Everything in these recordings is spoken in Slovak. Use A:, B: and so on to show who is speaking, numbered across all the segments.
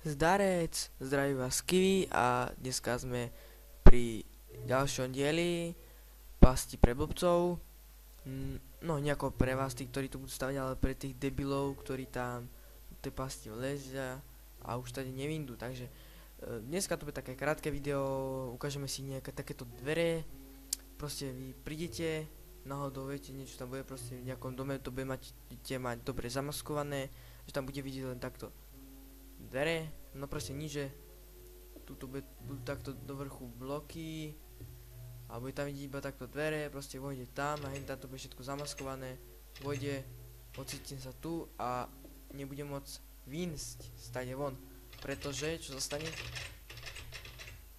A: Zdarec, zdraví vás Kiwi a dneska sme pri ďalšom dieli pasti pre blbcov. No nejako pre vás, tí, ktorí tu budú stavať, ale pre tých debilov, ktorí tam do tej pasti vlezia a už tady nevindú. Takže dneska to bude také krátke video, ukážeme si nejaké takéto dvere. Proste vy prídete, náhodou viete, niečo tam bude, proste v nejakom dome to budete mať dobre zamaskované, že tam bude vidieť len takto dvere, no proste nič, že tuto budú takto do vrchu bloky a bude tam vidieť iba takto dvere, proste vojde tam a tam to bude všetko zamaskované, vojde, ocitne sa tu a nebude môcť výjsť stade von, pretože čo sa stane?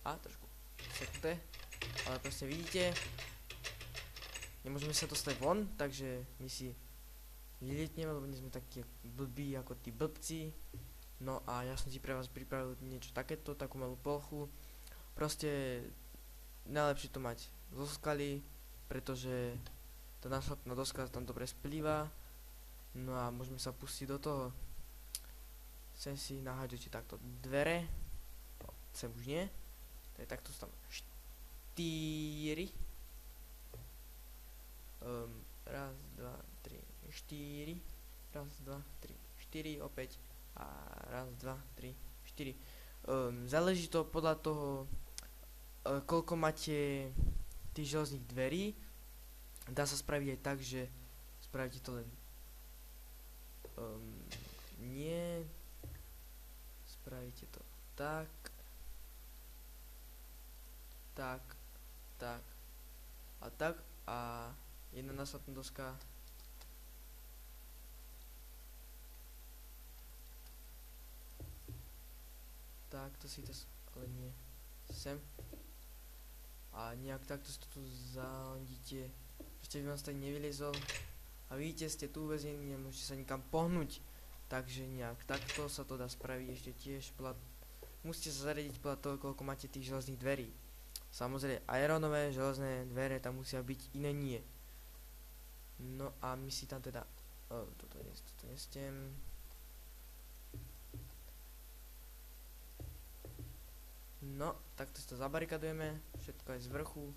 A: A trošku seknuté, ale proste vidíte, nemôžeme sa dostať von, takže my si vylietneme, lebo nie sme takí blbí ako tí blbci. No a ja som si pre vás pripravil niečo takéto, takú malú plochu. Proste najlepšie to mať zo skaly, pretože tá nášlapná doska tam dobre splýva. No a môžeme sa pustiť do toho. Sem si naháďate takto dvere. Sem už nie. Takže takto sú tam 4. Raz, dva, tri, 4. Raz, dva, tri, 4, opäť. A raz, dva, tri, 4. Záleží to podľa toho, koľko máte tých železných dverí. Dá sa spraviť aj tak, že spravíte to len nie. Spravíte to tak. Tak. Tak. A tak. A jedna násadná doska. Takto si to, ale nie, sem. A nejak takto si to tu zahodíte. Proste by vám sa tak nevylezol. A vidíte, ste tu uväznení, nemôžete sa nikam pohnúť. Takže nejak takto sa to dá spraviť ešte tiež. Musíte sa zariadiť podľa toho, koľko máte tých železných dverí. Samozrejme, aerónové železné dvere tam musia byť, iné nie. No a my si tam teda... toto nestiem. No, takto si to zabarikadujeme, všetko aj z vrchu,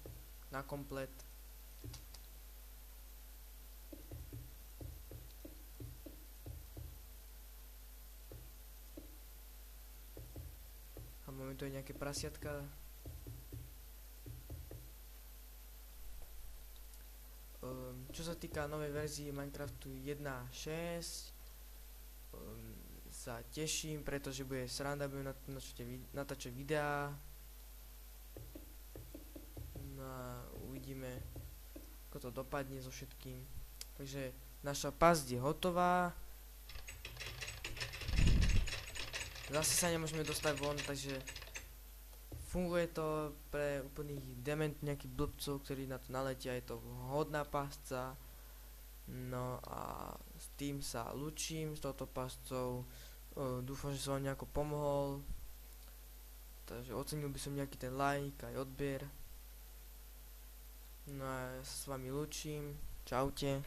A: na komplet. A máme tu aj nejaké prasiatka. Čo sa týka novej verzie Minecraftu 1.6, sa teším, pretože bude sranda, budem natáčať videá. No a uvidíme, ako to dopadne so všetkým. Takže naša pasť je hotová. Zase sa nemôžeme dostať von, takže funguje to pre úplných dement nejakých blbcov, ktorí na to naletia, je to vhodná pasca. No a s tým sa lúčim, s touto pascou. Dúfam, že som vám nejako pomohol. Takže ocenil by som nejaký ten like, aj odber. No a ja sa s vami lúčim. Čaute.